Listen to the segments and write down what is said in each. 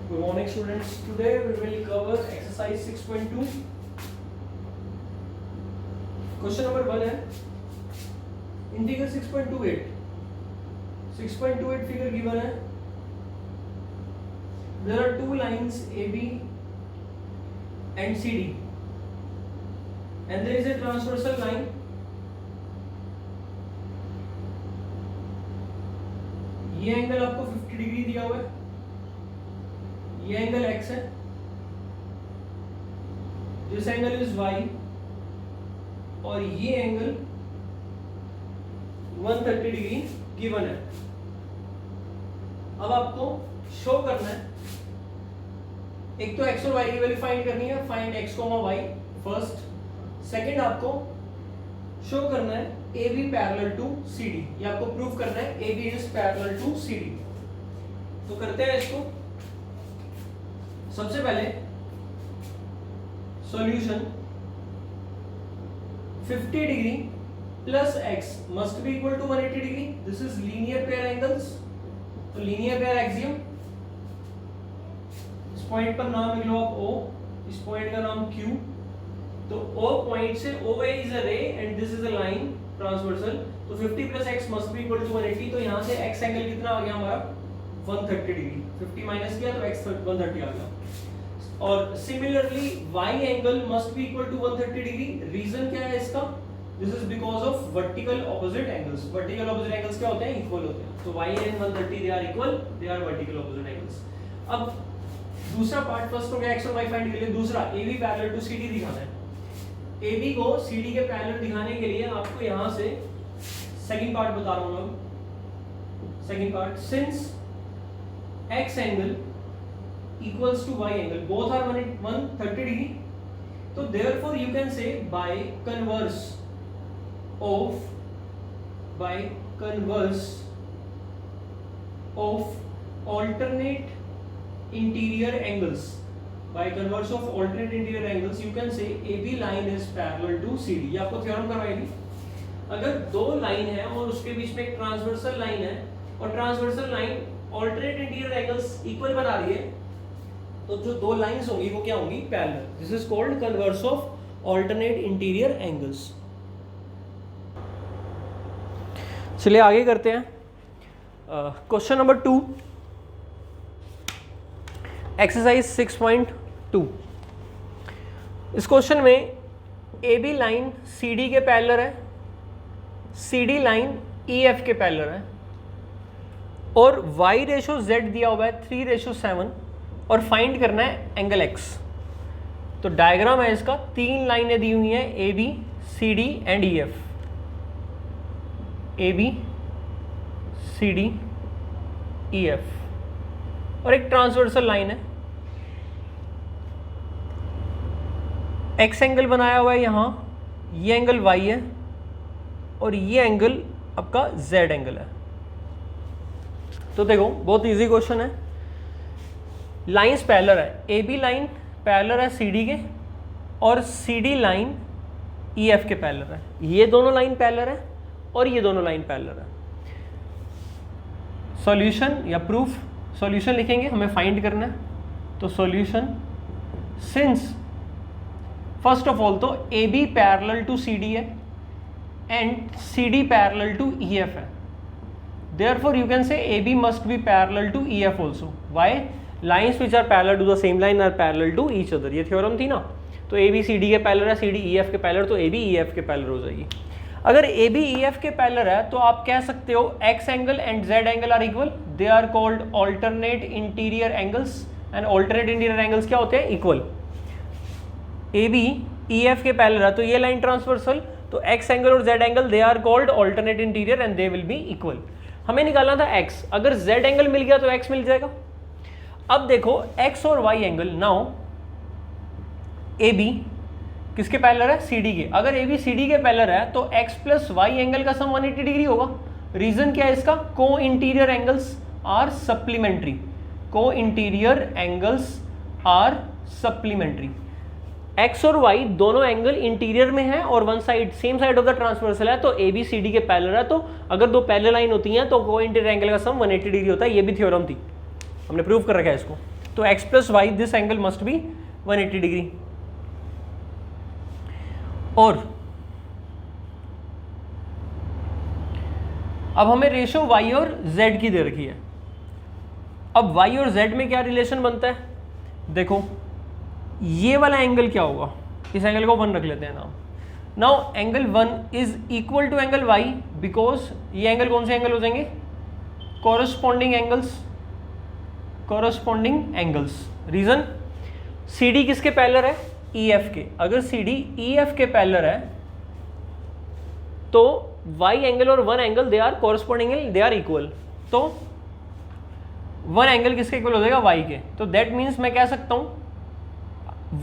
Good morning students. Today we will cover exercise 6.2. Question number 1 है in figure 6.28. 6.28 figure given है. There are two lines AB and CD and there is a transversal line. ये angle आपको 50 degree दिया हुआ है, ये angle x है, this angle is y और ये एंगल 130 डिग्री गिवन है. अब आपको शो करना है, एक तो x और y की वैल्यू फाइंड करनी है, find x, y first. Second आपको शो करना है AB पैरेलल टू CD, ये आपको प्रूव करना है AB is parallel to CD. तो करते हैं इसको. सबसे पहले solution 50 degree plus x must be equal to 180 degree. This is linear pair angles. तो लीनियर पेयर एक्सियम, इस पॉइंट पर नाम लिख लो आप O, इस पॉइंट का नाम Q. तो O पॉइंट से OA is a ray and this is a line transversal. तो 50 plus x must be equal to 180. तो यहां से x एंगल कितना आ गया हमारा 130 डिग्री. 50 माइनस किया तो x 130 आ गया. और similarly y angle must be equal to 130 degree. Reason क्या है इसका? This is because of vertical opposite angles. Vertical opposite angles क्या होते हैं? इक्वल होते हैं. तो y and 130 they are equal, they are vertical opposite angles. अब दूसरा पार्ट, फर्स्ट हो गया x और y फाइंड के लिए. दूसरा AB पैरेलल टू CD दिखाना है. AB को CD के पैरेलल दिखाने के लिए आपको यहां से सेकंड पार्ट बता रहा हूं मैं. Second part, since x angle equals to y angle, both are 130 degree, so therefore you can say by converse of alternate interior angles, by converse of alternate interior angles you can say AB line is parallel to CD. ये आपको theorem करवाएगी. अगर दो line है और उसके बीच में एक ट्रांसवर्सल लाइन है और transversal line alternate interior angles equal बना रही है, तो जो दो लाइंस होंगी वो क्या होंगी? Parallel. This is called converse of alternate interior angles. चलिए आगे करते हैं. Question number 2, exercise 6.2. इस क्वेश्चन में AB लाइन CD के पैरेलल है, CD लाइन EF के पैरेलल है और Y रेशो Z दिया हुआ है 3:7 और फाइंड करना है एंगल x. तो डायग्राम है इसका, तीन लाइनें दी हुई हैं AB, CD and EF. AB, CD, EF और एक ट्रांसवर्सल लाइन है. x एंगल बनाया हुआ है यहाँ, ये एंगल y है और ये एंगल आपका z एंगल है. तो देखो बहुत इजी क्वेश्चन है. लाइंस पैरेलल है, AB लाइन पैरेलल है CD के और CD लाइन EF के पैरेलल है. ये दोनों लाइन पैरेलल है और ये दोनों लाइन पैरेलल है. सॉल्यूशन या प्रूफ, सॉल्यूशन लिखेंगे, हमें फाइंड करना है. तो solution, since first of all तो AB पैरेलल टू CD है and CD parallel to EF है. Therefore you can say AB must be parallel to EF also. Why? Lines which are parallel to the same line are parallel to each other. ये theorem थी ना. तो AB CD के parallel है, CD EF के parallel, तो AB EF के parallel हो जाएगी. अगर AB EF के पैरेलल है तो आप कह सकते हो X angle and Z angle are equal. They are called alternate interior angles and alternate interior angles क्या होते हैं? इक्वल. AB EF के पैरेलल है तो ये लाइन ट्रांसवर्सल, तो X एंगल और Z angle they are called alternate interior and they will be equal. हमें निकालना था x. अगर z एंगल मिल गया तो x मिल जाएगा. अब देखो x और y एंगल, नाउ AB किसके पैरेलल है? CD के. अगर AB CD के पैरेलल है तो x प्लस y एंगल का सम 180 डिग्री होगा. रीजन क्या है इसका? Co interior angles are supplementary. Co interior angles are supplementary. X और वाई दोनों एंगल इंटीरियर में है और one side same side of the transversal है, तो ए बी सी डी के पैरेलल है। तो अगर दो पैरेलल लाइन होती हैं तो को इंटीरियर एंगल का सम 180 डिग्री होता है। ये भी थ्योरम थी, हमने प्रूव कर रखा है इसको। तो x plus why this angle must B 180 degree. और अब हमें रेशो y और z की दे रखी है। अब y और z में क्या रिलेशन बनता है, देखो ये वाला एंगल क्या होगा, इस एंगल को 1 रख लेते हैं नाम। Now angle 1 is equal to angle y because ये एंगल कौन से एंगल हो जाएंगे, कॉरस्पॉन्डिंग एंगल्स। रीजन, CD किसके पैरेलल है, EF के। अगर CD EF के पैरेलल है तो y एंगल और 1 angle they are corresponding angle, they are equal. तो 1 एंगल किसके इक्वल हो जाएगा, y के। तो दैट मीन्स मैं कह सकता हूं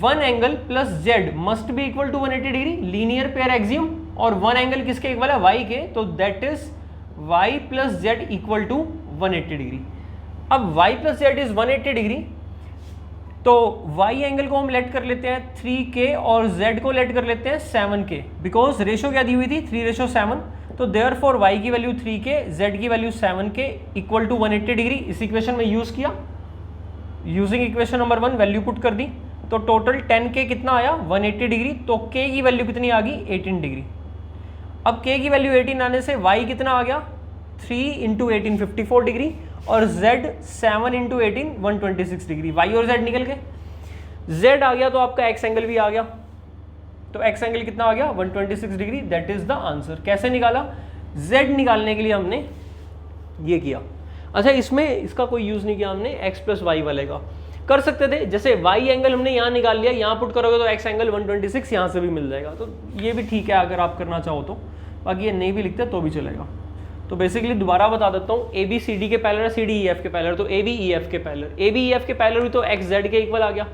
1 angle plus z must be equal to 180 degree, linear pair axiom. और 1 एंगल किसके इक्वल है, y के। तो that is y plus z equal to 180 degree. अब y plus z is 180 degree, तो y एंगल को हम लेट कर लेते हैं 3k और z को लेट कर लेते हैं 7k, बिकॉज रेशो क्या दी हुई थी 3:7। तो देयरफॉर y की वैल्यू 3k, z की value 7k equal to 180 degree. इस इक्वेशन में यूज किया, using equation number 1 value put कर दी, तो टोटल 10k कितना आया 180 डिग्री। तो k की वैल्यू कितनी आ गई 18 डिग्री। अब k की वैल्यू 18 आने से y कितना आ गया 3 इंटू 18 54 डिग्री और z 7 इंटू 18 126 डिग्री। y और z निकल गए, z आ गया तो आपका x एंगल भी आ गया। तो x एंगल कितना आ गया 126 degree, that is the answer. कैसे निकाला, z निकालने के लिए हमने ये किया। अच्छा, इसमें इसका कोई यूज नहीं किया हमने x प्लस वाई वाले का। कर सकते थे, जैसे y एंगल हमने यहाँ निकाल लिया, यहाँ पुट करोगे तो x एंगल 126 यहाँ से भी मिल जाएगा। तो ये भी ठीक है अगर आप करना चाहो तो, बाकी ये नहीं भी लिखते तो भी चलेगा। तो बेसिकली दोबारा बता देता हूँ, ए बी सी डी के parallel, C D E F के पैरेलल, तो ए बी ई एफ के parallel, A B E F के पैरेलल हुई तो एक्स जेड के इक्वल आ गया।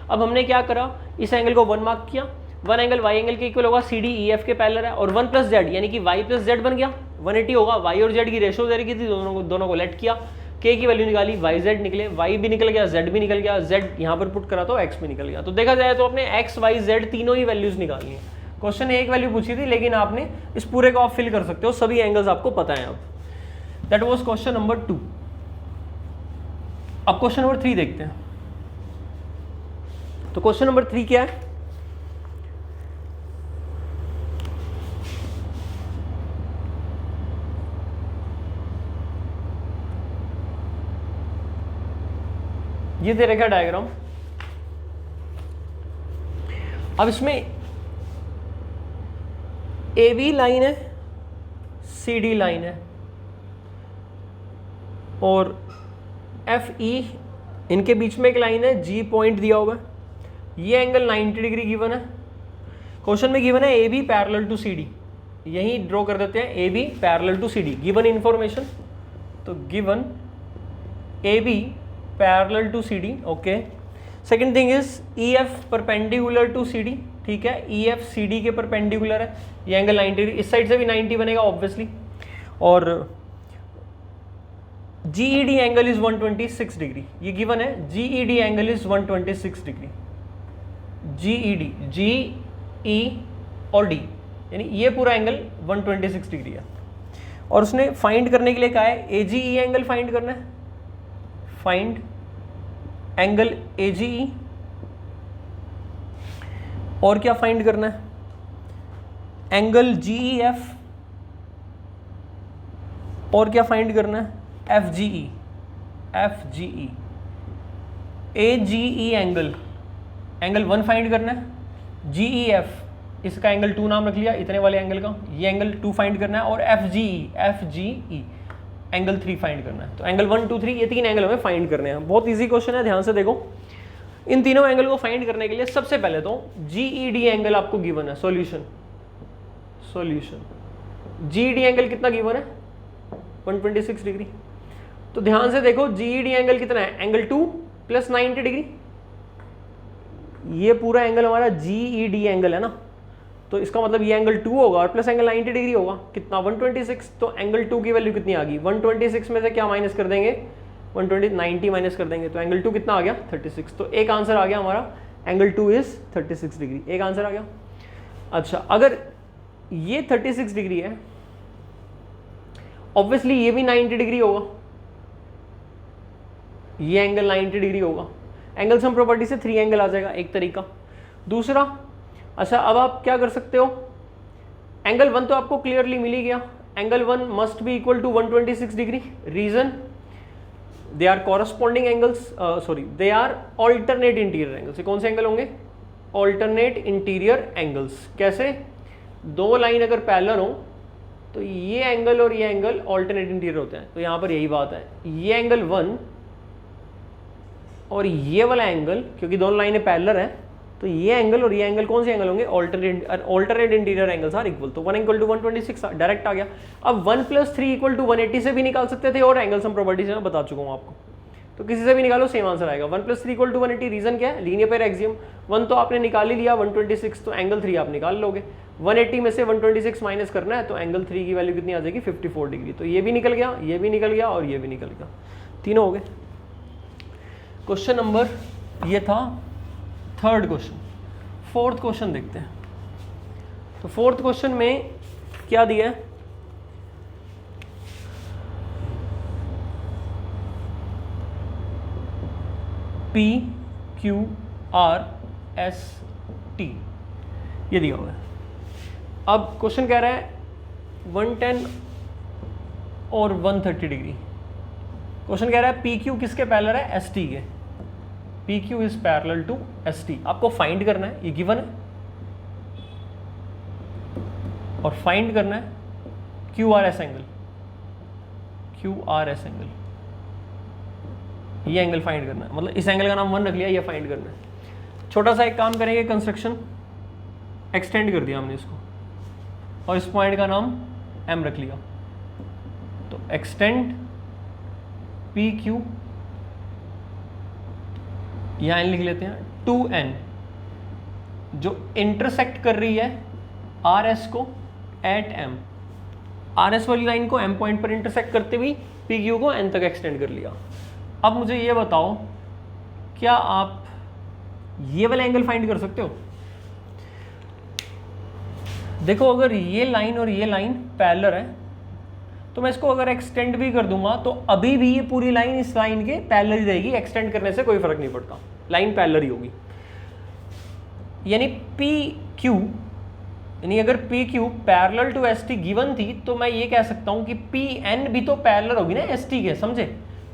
अब हमने क्या करा, इस एंगल को 1 मार्क किया, 1 एंगल वाई एंगल के इक्वल होगा, सी डी ई एफ के पैरेलल है, और 1 प्लस जेड यानी कि वाई प्लस जेड बन गया, 180 होगा। वाई और जेड की रेशो दे रखी थी, दोनों को लेट किया, के की वैल्यू निकाली, वाई जेड निकले, वाई भी निकल गया, जेड भी निकल गया, जेड यहाँ पर पुट करा तो एक्स भी निकल गया। तो देखा जाए तो अपने एक्स वाई जेड तीनों ही वैल्यूज निकालनी है। क्वेश्चन ने एक वैल्यू पूछी थी, लेकिन आपने इस पूरे को आप फिल कर सकते हो, सभी एंगल्स आपको पता है। अब दैट वाज क्वेश्चन नंबर 2। अब क्वेश्चन नंबर 3 देखते हैं। तो क्वेश्चन नंबर 3 क्या है, ये दे रखा डायग्राम। अब इसमें ए बी लाइन है, सी डी लाइन है, और एफ ई इनके बीच में एक लाइन है, जी पॉइंट दिया हुआ है। ये एंगल 90 डिग्री गिवन है। क्वेश्चन में गिवन है A B parallel to C D, यही ड्रॉ कर देते हैं, A B parallel to C D, given information. तो given A B parallel to C D, okay. Second thing is E F perpendicular to C D, ठीक है, E F C D के perpendicular है, ये angle 90 degree, इस side से भी 90 बनेगा ऑब्वियसली। और G E D angle is 126 degree, ये गिवन है, G E D angle is 126 degree. G E D, G E और डी यानी ये पूरा एंगल 126 डिग्री है। और उसने फाइंड करने के लिए कहा है ए जी ई एंगल फाइंड करना है, find angle A ji E. और क्या फाइंड करना है, एंगल जी ई एफ। और क्या फाइंड करना है, एफ जी ई, एफ जी ई। ए जी ई एंगल, एंगल 1 फाइंड करना है, जी ई एफ इसका एंगल 2 नाम रख लिया, इतने वाले एंगल का, ये एंगल 2 फाइंड करना है, और F G E angle 3 find करना है। तो एंगल 1 2 3 ये 3 एंगल हमें फाइंड करने हैं। बहुत इजी क्वेश्चन है, ध्यान से देखो। इन तीनों एंगल को फाइंड करने के लिए सबसे पहले तो जी ई डी एंगल आपको गिवन है, सॉल्यूशन जी ई डी एंगल कितना गिवन है 126 डिग्री। तो ध्यान से देखो जी ई डी एंगल कितना है, एंगल 2 प्लस 90 डिग्री। ये पूरा एंगल हमारा जी ई डी एंगल है ना, तो इसका मतलब ये एंगल 2 होगा और प्लस एंगल 90 डिग्री होगा, कितना 126। तो एंगल 2 की वैल्यू कितनी आ गई, 126 में से क्या माइनस कर देंगे, 90 माइनस कर देंगे, तो एंगल 2 कितना आ गया 36। तो एक आंसर आ गया हमारा, एंगल 2 इज 36 डिग्री, एक आंसर आ गया। अच्छा, अगर ये 36 डिग्री है, ऑब्वियसली ये भी 90 डिग्री होगा, ये एंगल 90 डिग्री होगा, एंगल सम प्रॉपर्टी से 3 एंगल आ जाएगा, एक तरीका। दूसरा, अच्छा अब आप क्या कर सकते हो, एंगल 1 तो आपको क्लियरली मिल ही गया, angle 1 must be equal to 126 degree. Reason, they are corresponding angles, sorry they are alternate interior angles. कौन से एंगल होंगे? Alternate interior angles. कैसे? दो लाइन अगर पैरेलल हो तो ये एंगल और ये एंगल ऑल्टरनेट इंटीरियर होते हैं। तो यहां पर यही बात है, ये एंगल 1 और ये वाला एंगल, क्योंकि दोनों लाइनें पैरेलल हैं, तो ये एंगल और ये एंगल कौन से एंगल होंगे? Alternate interior angles are equal. तो 1 इक्वल टू 126 डायरेक्ट आ गया। अब 1 + 3 इक्वल टू 180 से भी निकाल सकते थे, और एंगल सम प्रॉपर्टी से मैं बता चुका हूँ आपको, तो किसी से भी निकालो सेम आंसर आएगा। 1 + 3 इक्वल टू 180। रीजन क्या है? Linear pair axiom. 1 तो आपने निकाल ही लिया, 126, तो एंगल 3 आप निकाल लोगे। 180 में से 126 माइनस करना है, तो एंगल 3 की वैल्यू कितनी आ जाएगी? 54 डिग्री। तो ये भी निकल गया, ये भी निकल गया और ये भी निकल गया, तीनों हो गए। क्वेश्चन नंबर, ये था थर्ड क्वेश्चन। फोर्थ क्वेश्चन देखते हैं। तो फोर्थ क्वेश्चन में क्या दिया है? P Q R S T ये दिया हुआ है। अब क्वेश्चन कह रहा है 110 और 130 डिग्री। क्वेश्चन कह रहा है पी क्यू किसके पैरेलल है? एस टी के। P Q is parallel to S T. आपको फाइंड करना है, ये गिवन है, और फाइंड करना है Q R S angle. Q R S angle, ये एंगल फाइंड करना है, मतलब इस एंगल का नाम 1 रख लिया, ये फाइंड करना है। छोटा सा एक काम करेंगे, कंस्ट्रक्शन एक्सटेंड कर दिया हमने इसको, और इस पॉइंट का नाम M रख लिया। तो एक्सटेंड पी क्यू, यहां लिख लेते हैं 2N, जो इंटरसेक्ट कर रही है आर एस को एट M। आर एस वाली लाइन को M पॉइंट पर इंटरसेक्ट करते हुए पी क्यू को N तक एक्सटेंड कर लिया। अब मुझे ये बताओ, क्या आप ये वाला एंगल फाइंड कर सकते हो? देखो, अगर ये लाइन और ये लाइन पैरेलल है, तो मैं इसको अगर एक्सटेंड भी कर दूंगा तो अभी भी ये पूरी लाइन इस लाइन के पैरेलल ही रहेगी, एक्सटेंड करने से कोई फर्क नहीं पड़ता, लाइन पैरेलल ही होगी। यानी पी क्यू, यानी अगर P Q parallel to S T given थी, तो मैं ये कह सकता हूं कि पी एन भी तो पैरेलल होगी ना एस टी के, समझे?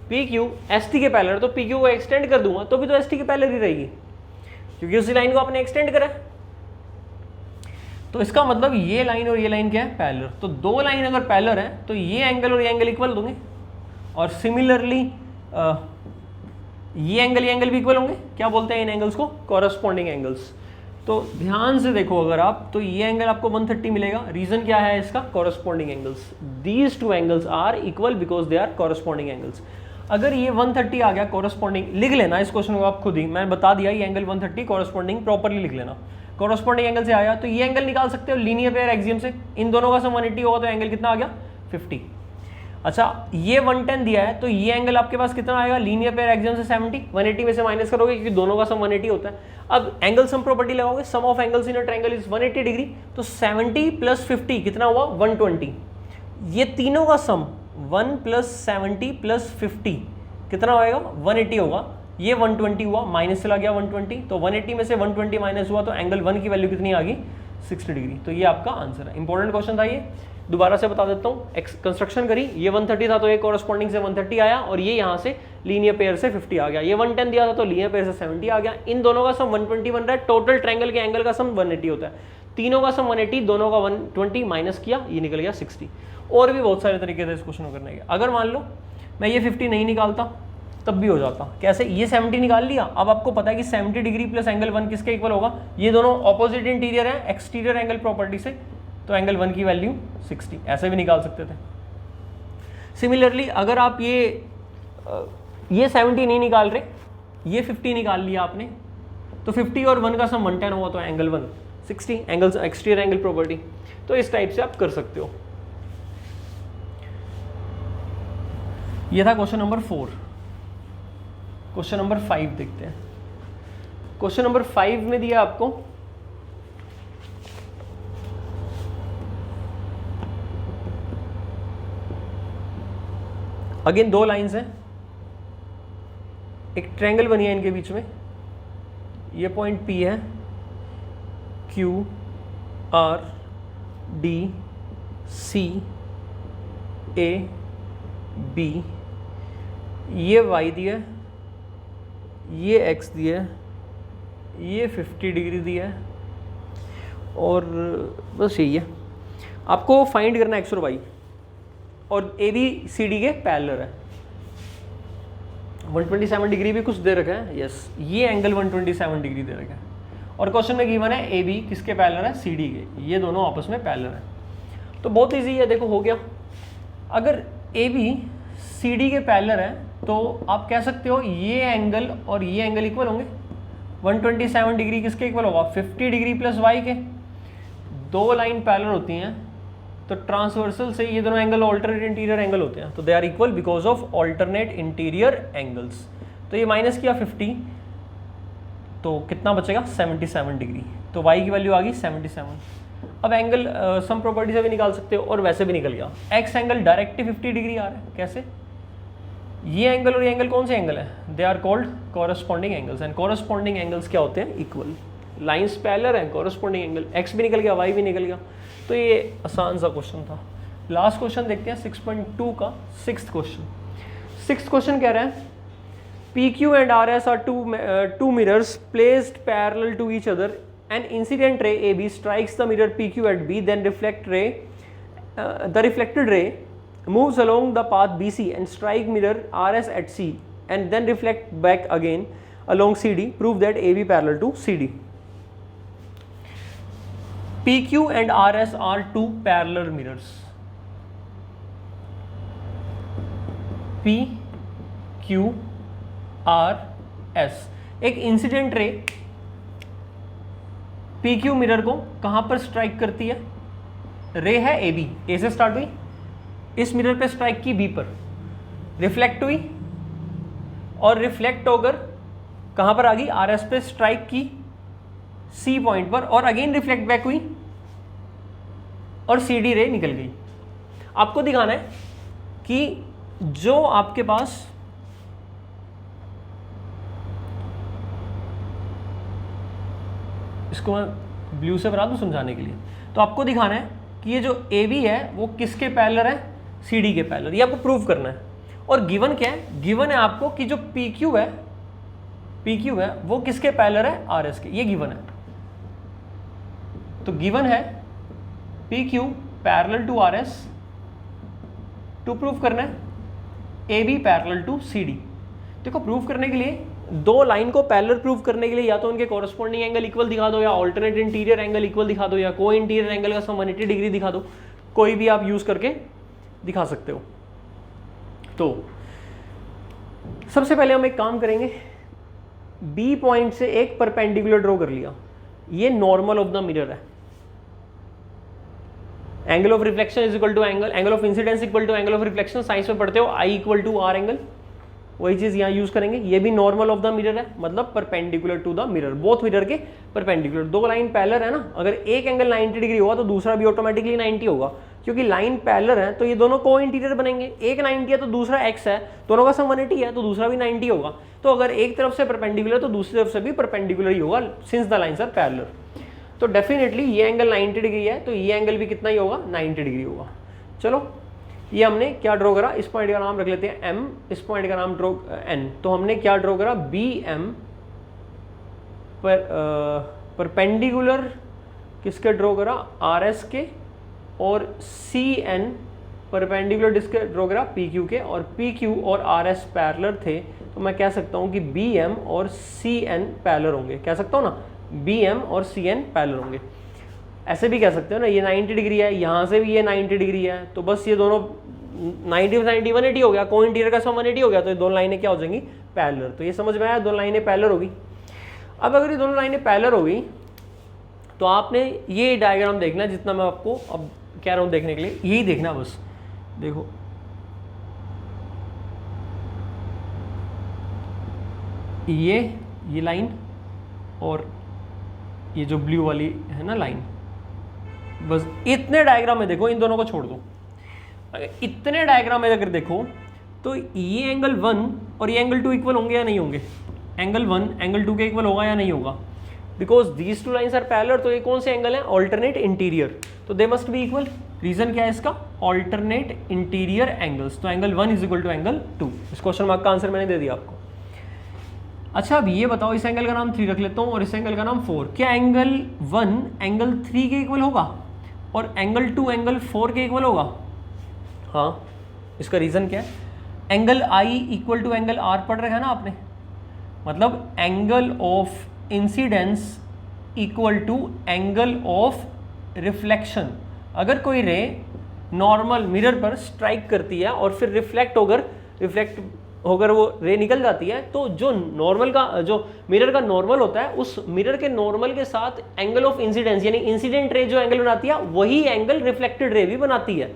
पी क्यू एस टी के पैरेलल, तो पी क्यू को एक्सटेंड कर दूंगा तो भी तो एस टी के पैरेलल ही रहेगी, क्योंकि उसी लाइन को आपने एक्सटेंड करा। तो इसका मतलब ये लाइन और ये लाइन क्या है? पैरेलल। तो दो लाइन अगर पैरेलल है तो ये एंगल और ये एंगल इक्वल होंगे, और सिमिलरली ये एंगल भी इक्वल होंगे। क्या बोलते हैं इन एंगल्स को? Corresponding angles. तो ध्यान से देखो अगर आप, तो ये एंगल आपको 130 मिलेगा। रीजन क्या है इसका? Corresponding angles. These two angles are equal because they are corresponding angles. अगर ये 130 आ गया कॉरस्पॉन्डिंग, लिख लेना इस क्वेश्चन को आप खुद ही, मैं बता दिया ये एंगल 130 कॉरस्पॉन्डिंग, प्रॉपर्ली लिख लेना। कॉरस्पॉन्डिंग एंगल से आया तो ये एंगल निकाल सकते हो लीनियर पेयर एक्सियम से। इन दोनों का सम 180 होगा तो एंगल कितना आ गया? 50। अच्छा, ये 110 दिया है तो ये एंगल आपके पास कितना आएगा? लीनियर पेयर एक्सियम से 70, 180 में से माइनस करोगे क्योंकि दोनों का सम 180 होता है। अब एंगल सम प्रॉपर्टी लगाओगे, sum of angles in a triangle is 180 degree, तो 70 + 50 कितना हुआ? 120। ये तीनों का सम 1 + 70 + 50 कितना होएगा? 180 होगा। ये 120 हुआ, माइनस चला गया 120, तो 180 में से 120 माइनस हुआ तो एंगल 1 की वैल्यू कितनी आ गई? 60 डिग्री। तो ये आपका आंसर है। इंपॉर्टेंट क्वेश्चन था ये, दोबारा से बता देता हूँ। कंस्ट्रक्शन करी, ये 130 था तो ये कॉरस्पॉन्डिंग से 130 आया, और ये यहाँ से लीनियर पेयर से 50 आ गया। ये 110 दिया था तो लीनियर पेयर से 70 आ गया। इन दोनों का सम 120 बन रहा है। टोटल ट्रायंगल के एंगल का सम 180 होता है। तीनों का सम 180, दोनों का 120 माइनस किया, ये निकल गया 60। और भी बहुत सारे तरीके थे इस क्वेश्चन को करने के। अगर मान लो मैं ये 50 नहीं निकालता तब भी हो जाता। कैसे? ये 70 निकाल लिया, अब आपको पता है कि 70 डिग्री प्लस एंगल 1 किसके इक्वल होगा? ये दोनों ऑपोजिट इंटीरियर है एक्सटीरियर एंगल प्रॉपर्टी से, तो एंगल 1 की वैल्यू 60। ऐसे भी निकाल सकते थे। सिमिलरली अगर आप ये 70 नहीं निकाल रहे, ये 50 निकाल लिया आपने, तो 50 और 1 का सम 110 हुआ तो angle 1 60, angle exterior angle property. तो इस टाइप से आप कर सकते हो। ये था क्वेश्चन नंबर 4। क्वेश्चन नंबर 5 देखते हैं। क्वेश्चन नंबर 5 में दिया आपको अगेन दो लाइंस हैं, एक ट्रायंगल बनी है इनके बीच में, ये पॉइंट P है, Q R D C A B, ये y दिया है, ये x दिया है, ये 50 डिग्री दिया है, और बस यही है। आपको फाइंड करना है x और y, और ए बी सी डी के पैरेलल है। 127 डिग्री भी कुछ दे रखा है, यस, ये एंगल 127 डिग्री दे रखा है, और क्वेश्चन में गिवन है ए बी किसके पैरेलल है, सी डी के, ये दोनों आपस में पैरेलल है। तो बहुत इजी है, देखो हो गया। अगर ए बी सी डी के पैरेलल है तो आप कह सकते हो ये एंगल और ये एंगल इक्वल होंगे। 127 डिग्री किसके इक्वल होगा, 50 डिग्री प्लस वाई के। दो लाइन पैरेलल होती हैं तो ट्रांसवर्सल से ये दोनों एंगल ऑल्टरनेट इंटीरियर एंगल होते हैं, तो they are equal because of alternate interior angles. तो ये माइनस किया 50, तो कितना बचेगा 77 डिग्री, तो y की वैल्यू आ गई 77। अब एंगल सम प्रॉपर्टी से भी निकाल सकते हो, और वैसे भी निकल गया। x एंगल डायरेक्ट 50 डिग्री आ रहा है, कैसे, ये एंगल और ये एंगल कौन से एंगल है, they are called corresponding angles, and corresponding angles क्या होते हैं, इक्वल। लाइंस पैरेलल हैं, कॉरस्पॉन्डिंग एंगल, x भी निकल गया, y भी निकल गया। तो ये आसान सा क्वेश्चन था। लास्ट क्वेश्चन देखते हैं 6.2 का, सिक्स्थ क्वेश्चन कह रहा है PQ and RS are two mirrors placed parallel to each other. An incident ray AB strikes the mirror PQ at B, then the reflected ray moves along the path BC and strike mirror RS at C, and then reflect back again along CD. Prove that AB parallel to CD. PQ and RS are two parallel mirrors. PQ RS, एक incident ray PQ mirror को कहां पर strike करती है, रे है AB, A से start हुई, इस मिरर पे स्ट्राइक की B पर, रिफ्लेक्ट हुई, और रिफ्लेक्ट होकर कहां पर आ गई, RS पे स्ट्राइक की C पॉइंट पर, और अगेन रिफ्लेक्ट बैक हुई और CD रे निकल गई। आपको दिखाना है कि जो आपके पास इसको मैं ब्लू से बना दूं समझाने के लिए, तो आपको दिखाना है कि ये जो AB है वो किसके पैरेलल है, CD के पैरेलल, ये आपको प्रूव करना है। और गिवन क्या है, गिवन है आपको कि जो PQ है वो किसके पैरेलल है, RS के, ये गिवन है। तो गिवन है PQ parallel to RS, to prove करना है AB पैरेलल टू CD। देखो प्रूव करने के लिए, दो लाइन को पैरेलल प्रूव करने के लिए या तो उनके कॉरस्पॉन्डिंग एंगल इक्वल दिखा दो, या ऑल्टरनेट इंटीरियर एंगल इक्वल दिखा दो, या को इंटीरियर एंगल का सम 180 डिग्री दिखा दो, कोई भी आप यूज करके दिखा सकते हो। तो सबसे पहले हम एक काम करेंगे, B पॉइंट से एक परपेंडिकुलर ड्रॉ कर लिया, ये नॉर्मल ऑफ द मिरर है, angle of reflection is equal to angle of incidence equal to angle of reflection, science में पढ़ते हो I equal to R angle, वही चीज यहाँ यूज करेंगे। ये भी नॉर्मल ऑफ द मिरर है, मतलब perpendicular to the mirror, both mirror के परपेंडिकुलर। दो लाइन पैरेलल है ना, अगर एक एंगल 90 डिग्री होगा तो दूसरा भी ऑटोमेटिकली 90 होगा, क्योंकि लाइन पैरेलल है तो ये दोनों को इंटीरियर बनेंगे। एक 90 है तो दूसरा x है, दोनों का सम 180 है तो दूसरा भी 90 होगा। तो अगर एक तरफ से परपेंडिकुलर तो दूसरी तरफ से भी परपेंडिकुलर ही होगा, since the lines are parallel. तो डेफिनेटली ये एंगल 90 डिग्री है तो ये एंगल भी कितना ही होगा, 90 डिग्री होगा। चलो ये हमने क्या ड्रॉ करा, इस पॉइंट का नाम रख लेते हैं M, इस पॉइंट का नाम ड्रॉ N। तो हमने क्या ड्रॉ करा, BM पर परपेंडिकुलर किसके ड्रॉ करा, RS के, और CN परपेंडिकुलर किसके ड्रॉ करा, PQ के, और PQ और RS पैरेलल थे तो मैं कह सकता हूँ कि BM और CN पैरेलल होंगे, कह सकता हूँ ना, BM और CN पैरेलल होंगे। ऐसे भी कह सकते हो ना, ये 90 डिग्री है, यहाँ से भी ये 90 डिग्री है, तो बस ये दोनों 90 180 हो गया, को इंटीरियर का सम 180 हो गया, तो ये दोनों लाइनें क्या हो जाएंगी, पैरेलल। तो ये समझ में आया, दोनों लाइनें पैरेलल होगी। अब अगर ये दोनों लाइनें पैरेलल हो गई तो आपने ये डायग्राम देखना, जितना मैं आपको अब कह रहा हूँ देखने के लिए, यही देखना बस। देखो ये लाइन और ये जो ब्लू वाली है ना लाइन, बस इतने डायग्राम में देखो, इन दोनों को छोड़ दो। इतने डायग्राम में अगर देखो तो ये एंगल 1 और ये एंगल 2 इक्वल होंगे या नहीं होंगे? एंगल 1 एंगल 2 के इक्वल होगा या नहीं होगा? Because these two lines are parallel, तो ये कौन से एंगल है? ऑल्टरनेट इंटीरियर, तो they must be equal. Reason क्या है इसका? ऑल्टरनेट इंटीरियर एंगल्स, तो angle 1 is equal to angle 2। इस क्वेश्चन मार्क का आंसर मैंने दे दिया आपको। अच्छा अब ये बताओ, इस एंगल का नाम 3 रख लेता हूँ और इस एंगल का नाम 4, क्या एंगल 1 एंगल 3 के इक्वल होगा और एंगल 2 एंगल 4 के इक्वल होगा? हाँ, इसका रीज़न क्या है? Angle I equal to angle R पढ़ रखा है ना आपने, मतलब angle of incidence equal to angle of reflection. अगर कोई रे नॉर्मल मिरर पर स्ट्राइक करती है और फिर रिफ्लेक्ट होकर वो रे निकल जाती है, तो जो नॉर्मल का, जो मिरर का नॉर्मल होता है, उस मिरर के नॉर्मल के साथ एंगल ऑफ इंसिडेंस यानी इंसिडेंट रे जो एंगल बनाती है, वही एंगल रिफ्लेक्टेड रे भी बनाती है।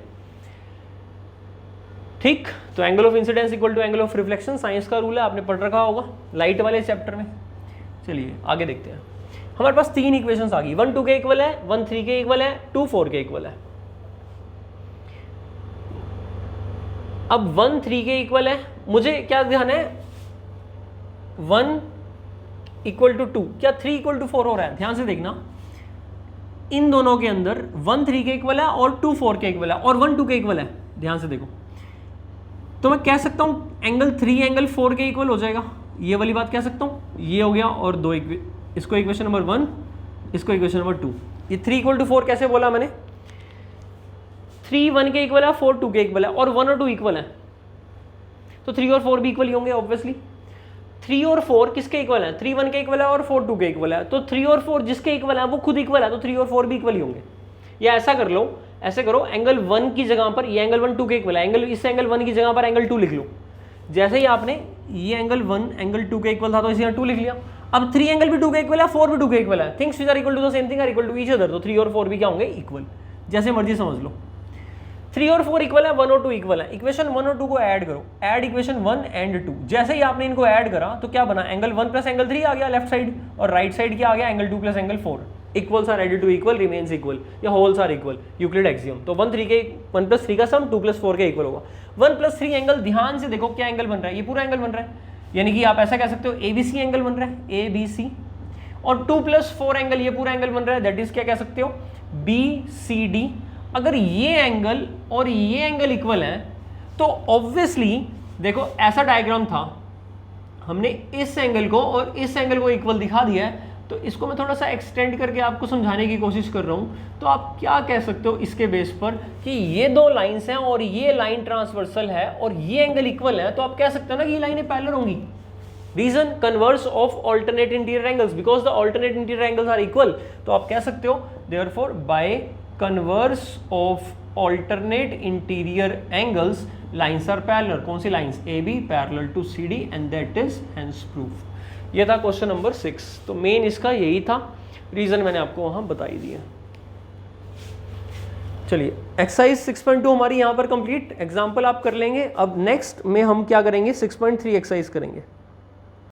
ठीक, तो angle of incidence equal to angle of reflection science का रूल है, आपने पढ़ रखा होगा लाइट वाले चैप्टर में। चलिए आगे देखते हैं। हमारे पास 3 इक्वेशंस आ गई, 1 2 के इक्वल है, 1 3 के इक्वल है, 2 4 के इक्वल है। अब 1 3 के इक्वल है, मुझे क्या ध्यान है? 1 इक्वल टू 2, क्या 3 इक्वल टू 4 हो रहा है? ध्यान से देखना, इन दोनों के अंदर 1 3 के इक्वल है और 2 4 के इक्वल है और 1 2 के इक्वल है। ध्यान से देखो, तो मैं कह सकता हूं एंगल 3 एंगल 4 के इक्वल हो जाएगा, ये वाली बात कह सकता हूं। ये हो गया, और दो इसको इक्वेशन नंबर 1, इसको इक्वेशन नंबर 2। ये 3 इक्वल टू 4 कैसे बोला मैंने? 3 1 के इक्वल है, 4 2 के इक्वल है, और 1 और 2 इक्वल है, तो 3 और 4 भी इक्वल ही होंगे ऑब्वियसली। 3 और 4 किसके इक्वल है? 3 1 के इक्वल है और 4 2 के इक्वल है, तो 3 और 4 जिसके इक्वल है वो खुद इक्वल है, तो 3 और 4 भी इक्वल ही होंगे। या ऐसा कर लो, ऐसे करो, एंगल 1 की जगह पर ये एंगल 1 2 के इक्वल है, एंगल इस एंगल 1 की जगह पर एंगल 2 लिख लो। जैसे ही आपने ये एंगल 1 एंगल 2 के इक्वल था तो इसे यहाँ 2 लिख लिया। अब 3 एंगल भी 2 के इक्वल है, 4 भी 2 के इक्वल है, things which are equal to the same thing are equal to each other, तो 3 और 4 भी क्या होंगे? इक्वल। जैसे मर्जी समझ लो, 3 और 4 इक्वल है, 1 और 2 इक्वल है। इक्वेशन 1 और 2 को ऐड करो, ऐड इक्वेशन 1 एंड 2। जैसे ही आपने इनको ऐड करा तो क्या बना? एंगल 1 प्लस एंगल 3 आ गया लेफ्ट साइड, और राइट साइड क्या आ गया? Angle 2 plus angle 4। Equals are added to equal remains equal, या wholes are equal, Euclid axiom. तो 1 प्लस 3 का सम 2 प्लस 4 के इक्वल होगा। 1 प्लस 3 एंगल, ध्यान से देखो क्या एंगल बन रहा है, ये पूरा एंगल बन रहा है, यानी कि आप ऐसा कह सकते हो ABC एंगल बन रहा है, ABC। और 2 प्लस 4 एंगल, ये पूरा एंगल बन रहा है, दैट इज क्या कह सकते हो? BCD। अगर ये एंगल और ये एंगल इक्वल है तो ऑब्वियसली देखो ऐसा डायग्राम था, हमने इस एंगल को और इस एंगल को इक्वल दिखा दिया है, तो इसको मैं थोड़ा सा एक्सटेंड करके आपको समझाने की कोशिश कर रहा हूं। तो आप क्या कह सकते हो इसके बेस पर कि ये दो लाइंस हैं और ये लाइन ट्रांसवर्सल है और ये एंगल इक्वल है, तो आप कह सकते हो ना कि ये लाइनें पैरेलल होंगी। Reason converse of alternate interior angles, because the alternate interior angles are equal. तो आप कह सकते हो therefore by converse of alternate interior angles lines are parallel. कौन सी lines? AB parallel to CD and that is hence proof. ये था question number 6। तो मेन इसका यही था, रीजन मैंने आपको वहां बताई दिया। चलिए एक्सरसाइज 6.2 हमारी यहाँ पर कंप्लीट, एग्जाम्पल आप कर लेंगे। अब नेक्स्ट में हम क्या करेंगे? 6.3 एक्सरसाइज करेंगे।